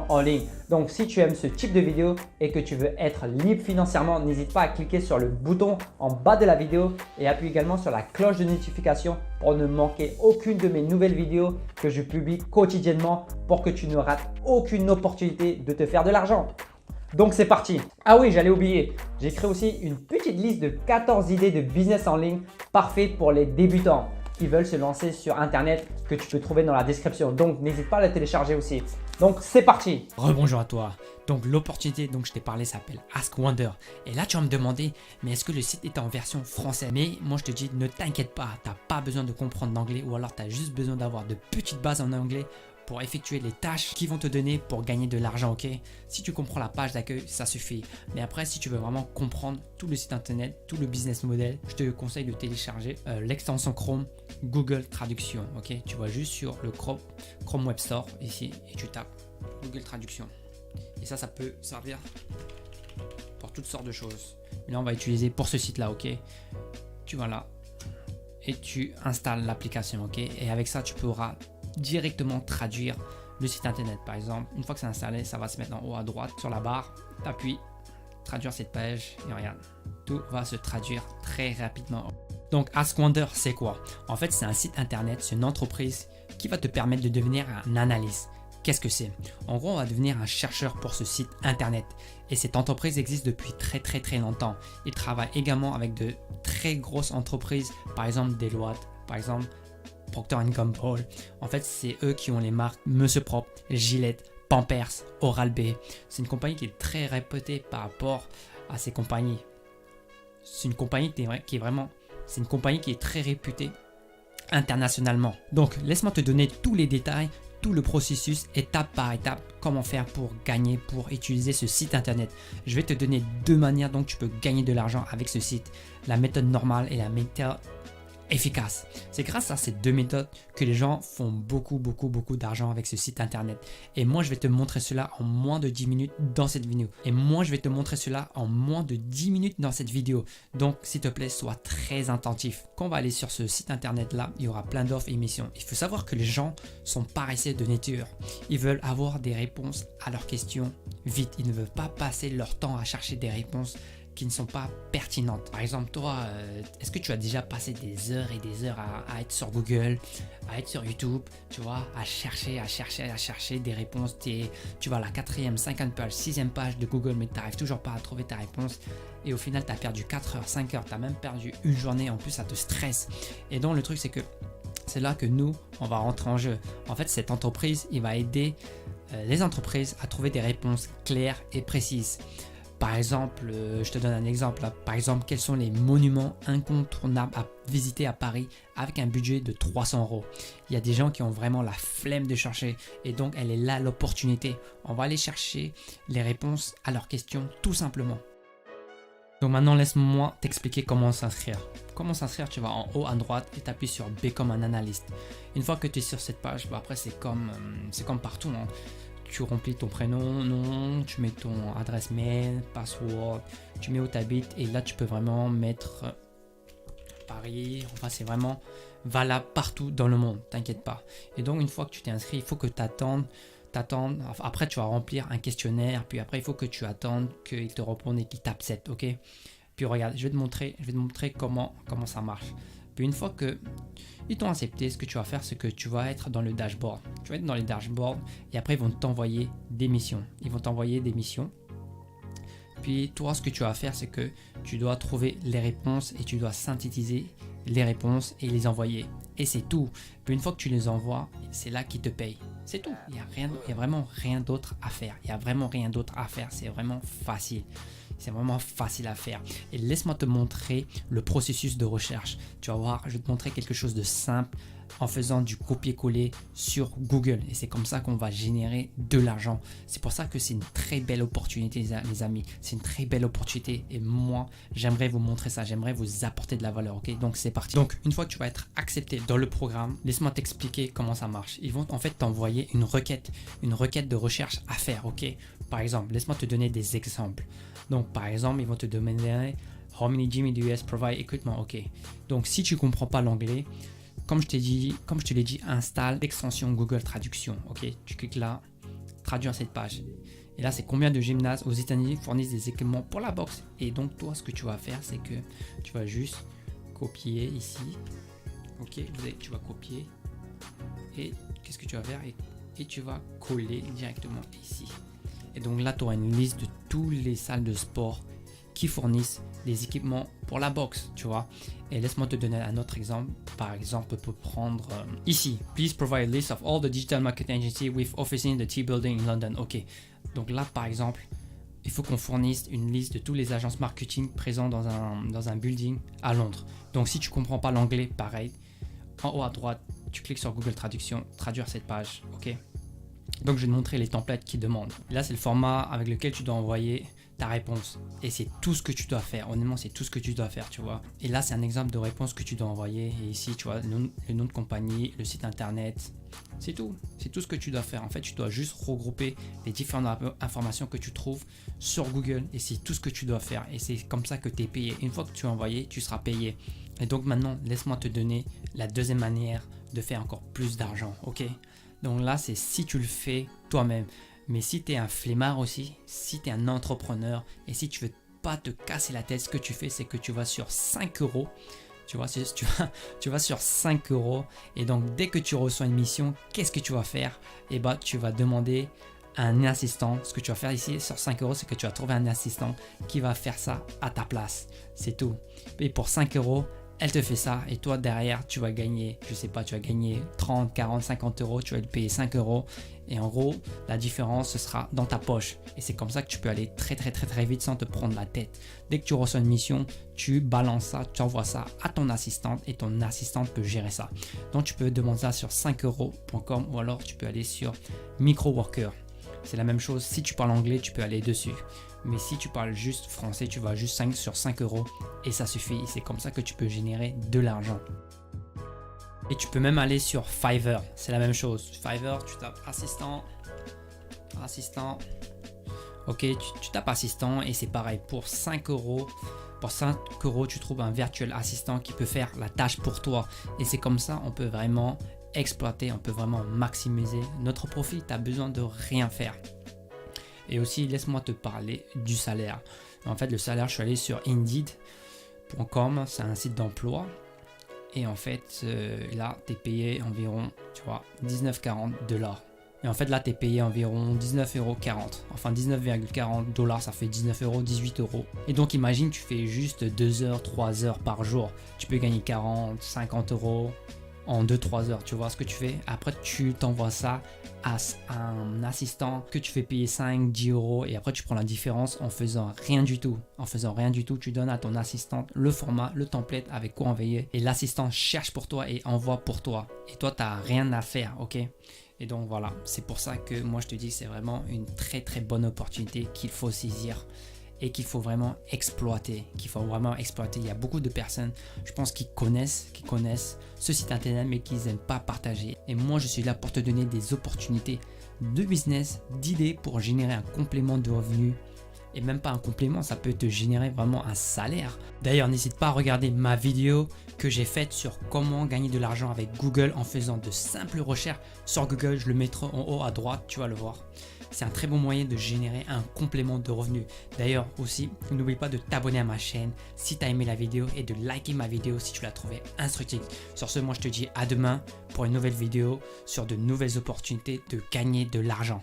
en ligne. Donc si tu aimes ce type de vidéo et que tu veux être libre financièrement, n'hésite pas à cliquer sur le bouton en bas de la vidéo et appuie également sur la cloche de notification pour ne manquer aucune de mes nouvelles vidéos que je publie quotidiennement pour que tu ne rates aucune opportunité de te faire de l'argent. Donc c'est parti. Ah oui, j'allais oublier, j'ai créé aussi une petite liste de 14 idées de business en ligne parfaites pour les débutants qui veulent se lancer sur internet que tu peux trouver dans la description. Donc n'hésite pas à la télécharger aussi. Donc c'est parti. Rebonjour à toi. Donc l'opportunité dont je t'ai parlé s'appelle Ask Wonder. Et là tu vas me demander, mais est-ce que le site est en version française? Mais moi je te dis, ne t'inquiète pas, tu n'as pas besoin de comprendre l'anglais ou alors tu as juste besoin d'avoir de petites bases en anglais pour effectuer les tâches qui vont te donner pour gagner de l'argent, ok? Si tu comprends la page d'accueil, ça suffit. Mais après, si tu veux vraiment comprendre tout le site internet, tout le business model, je te conseille de télécharger l'extension Chrome Google Traduction, ok? Tu vas juste sur le Chrome Web Store ici et tu tapes Google Traduction. Et ça peut servir pour toutes sortes de choses. Mais là, on va utiliser pour ce site-là, ok? Tu vas là et tu installes l'application, ok? Et avec ça, tu pourras directement traduire le site internet. Par exemple, une fois que c'est installé, ça va se mettre en haut à droite sur la barre. Tu appuies traduire cette page et regarde, tout va se traduire très rapidement. Donc Ask Wonder, c'est quoi? En fait, c'est un site internet, c'est une entreprise qui va te permettre de devenir un analyste. Qu'est-ce que c'est? En gros, on va devenir un chercheur pour ce site internet. Et cette entreprise existe depuis très longtemps. Il travaille également avec de très grosses entreprises, par exemple Deloitte, par exemple Procter & Gamble. En fait, c'est eux qui ont les marques Monsieur Propre, Gillette, Pampers, Oral-B. C'est une compagnie qui est très réputée par rapport à ces compagnies. C'est une compagnie c'est une compagnie qui est très réputée internationalement. Donc, laisse-moi te donner tous les détails, tout le processus, étape par étape, comment faire pour gagner, pour utiliser ce site internet. Je vais te donner deux manières dont tu peux gagner de l'argent avec ce site. La méthode normale et la méthode efficace. C'est grâce à ces deux méthodes que les gens font beaucoup d'argent avec ce site internet. Et moi, je vais te montrer cela en moins de 10 minutes dans cette vidéo. Donc, s'il te plaît, sois très attentif. Quand on va aller sur ce site internet là, il y aura plein d'offres et émissions. Il faut savoir que les gens sont paresseux de nature. Ils veulent avoir des réponses à leurs questions vite. Ils ne veulent pas passer leur temps à chercher des réponses qui ne sont pas pertinentes. Par exemple, toi, est-ce que tu as déjà passé des heures et des heures à être sur Google, à être sur YouTube, tu vois, à chercher des réponses. Tu vas à la 4e, 5e page, 6e page de Google, mais tu n'arrives toujours pas à trouver ta réponse. Et au final, tu as perdu 4 heures, 5 heures, tu as même perdu une journée. En plus, ça te stresse. Et donc, le truc, c'est que c'est là que nous, on va rentrer en jeu. En fait, cette entreprise, il va aider les entreprises à trouver des réponses claires et précises. Par exemple, je te donne un exemple. Là. Par exemple, quels sont les monuments incontournables à visiter à Paris avec un budget de 300 €? Il y a des gens qui ont vraiment la flemme de chercher et donc elle est là l'opportunité. On va aller chercher les réponses à leurs questions tout simplement. Donc maintenant, laisse-moi t'expliquer comment s'inscrire. Comment s'inscrire? Tu vas en haut à droite et tu appuies sur Become un analyste. Une fois que tu es sur cette page, après c'est comme partout. Hein. Tu remplis ton prénom, nom, tu mets ton adresse mail, password, tu mets où tu habites et là tu peux vraiment mettre Paris. Enfin, c'est vraiment valable partout dans le monde, t'inquiète pas. Et donc, une fois que tu t'es inscrit, il faut que tu attendes. Après, tu vas remplir un questionnaire, puis après, il faut que tu attendes qu'il te réponde et qu'il t'accepte, ok? Puis regarde, je vais te montrer comment ça marche. Puis une fois qu'ils t'ont accepté, ce que tu vas faire, c'est que tu vas être dans le dashboard. Tu vas être dans les dashboards et après, ils vont t'envoyer des missions. Puis toi, ce que tu vas faire, c'est que tu dois trouver les réponses et tu dois synthétiser les réponses et les envoyer. Et c'est tout. Puis une fois que tu les envoies, c'est là qu'ils te payent. C'est tout. Il y a vraiment rien d'autre à faire. C'est vraiment facile. C'est vraiment facile à faire. Et laisse-moi te montrer le processus de recherche. Tu vas voir, je vais te montrer quelque chose de simple en faisant du copier-coller sur Google. Et c'est comme ça qu'on va générer de l'argent. C'est pour ça que c'est une très belle opportunité, les amis. C'est une très belle opportunité. Et moi, j'aimerais vous montrer ça. J'aimerais vous apporter de la valeur. Ok, donc c'est parti. Donc, une fois que tu vas être accepté dans le programme, laisse-moi t'expliquer comment ça marche. Ils vont en fait t'envoyer une requête de recherche à faire. Ok, par exemple, laisse-moi te donner des exemples. Donc, par exemple, ils vont te demander How many gym in the US provide equipment? Ok. Donc, si tu ne comprends pas l'anglais, comme je te l'ai dit, installe l'extension Google Traduction. Ok. Tu cliques là, traduire cette page. Et là, c'est combien de gymnases aux États-Unis fournissent des équipements pour la boxe. Et donc, toi, ce que tu vas faire, c'est que tu vas juste copier ici. Ok, tu vas copier. Et qu'est-ce que tu vas faire? Et tu vas coller directement ici. Et donc là, tu auras une liste de toutes les salles de sport qui fournissent des équipements pour la boxe, tu vois. Et laisse-moi te donner un autre exemple. Par exemple, on peut prendre ici. Please provide a list of all the digital marketing agencies with offices in the T-Building in London. Ok. Donc là, par exemple, il faut qu'on fournisse une liste de toutes les agences marketing présentes dans un building à Londres. Donc si tu comprends pas l'anglais, pareil. En haut à droite, tu cliques sur Google Traduction, traduire cette page. Ok. Donc je vais te montrer les templates qui demandent. Là, c'est le format avec lequel tu dois envoyer ta réponse. Et c'est tout ce que tu dois faire. Honnêtement, c'est tout ce que tu dois faire, tu vois. Et là, c'est un exemple de réponse que tu dois envoyer. Et ici, tu vois, le nom de compagnie, le site internet. C'est tout. C'est tout ce que tu dois faire. En fait, tu dois juste regrouper les différentes informations que tu trouves sur Google. Et c'est tout ce que tu dois faire. Et c'est comme ça que tu es payé. Une fois que tu as envoyé, tu seras payé. Et donc maintenant, laisse-moi te donner la deuxième manière de faire encore plus d'argent. Ok? Donc là, c'est si tu le fais toi-même. Mais si tu es un flemmard aussi, si tu es un entrepreneur et si tu veux pas te casser la tête, ce que tu fais, c'est que tu vas sur 5 euros. Tu vois, tu vas sur 5 euros. Et donc, dès que tu reçois une mission, qu'est-ce que tu vas faire? Et bah, tu vas demander à un assistant. Ce que tu vas faire ici sur 5 euros, c'est que tu vas trouver un assistant qui va faire ça à ta place. C'est tout. Et pour 5 euros, elle te fait ça et toi derrière tu vas gagner, je sais pas, tu vas gagner 30, 40, 50 euros, tu vas lui payer 5 euros et en gros la différence ce sera dans ta poche et c'est comme ça que tu peux aller très vite sans te prendre la tête. Dès que tu reçois une mission, tu balances ça, tu envoies ça à ton assistante et ton assistante peut gérer ça. Donc tu peux demander ça sur 5euros.com ou alors tu peux aller sur Microworker. C'est la même chose, si tu parles anglais tu peux aller dessus. Mais si tu parles juste français, tu vas juste 5 sur 5 euros et ça suffit. C'est comme ça que tu peux générer de l'argent. Et tu peux même aller sur Fiverr. C'est la même chose. Fiverr, tu tapes assistant. Ok, tu tapes assistant et c'est pareil. Pour 5 euros, tu trouves un virtual assistant qui peut faire la tâche pour toi. Et c'est comme ça, on peut vraiment exploiter, on peut vraiment maximiser notre profit. Tu n'as besoin de rien faire. Et aussi, laisse-moi te parler du salaire. En fait, le salaire, je suis allé sur Indeed.com, c'est un site d'emploi. Et en fait, là, tu es payé environ, tu vois, 19,40 $. Et en fait, là, tu es payé environ 19,40 €. Enfin, 19,40 $, ça fait 19 €, 18 €. Et donc, imagine, tu fais juste 2 heures, 3 heures par jour. Tu peux gagner 40, 50 € en 2-3 heures, tu vois ce que tu fais. Après, tu t'envoies ça à un assistant que tu fais payer 5-10 € et après, tu prends la différence en faisant rien du tout. En faisant rien du tout, tu donnes à ton assistante le format, le template avec quoi envoyer et l'assistant cherche pour toi et envoie pour toi. Et toi, tu n'as rien à faire, ok? Et donc voilà, c'est pour ça que moi, je te dis que c'est vraiment une très bonne opportunité qu'il faut saisir. Et qu'il faut vraiment exploiter, Il y a beaucoup de personnes, je pense, qui connaissent ce site internet, mais qui n'aiment pas partager. Et moi, je suis là pour te donner des opportunités de business, d'idées pour générer un complément de revenus. Et même pas un complément, ça peut te générer vraiment un salaire. D'ailleurs, n'hésite pas à regarder ma vidéo que j'ai faite sur comment gagner de l'argent avec Google en faisant de simples recherches sur Google. Je le mettrai en haut à droite, tu vas le voir. C'est un très bon moyen de générer un complément de revenus. D'ailleurs aussi, n'oublie pas de t'abonner à ma chaîne si tu as aimé la vidéo et de liker ma vidéo si tu l'as trouvée instructive. Sur ce, moi je te dis à demain pour une nouvelle vidéo sur de nouvelles opportunités de gagner de l'argent.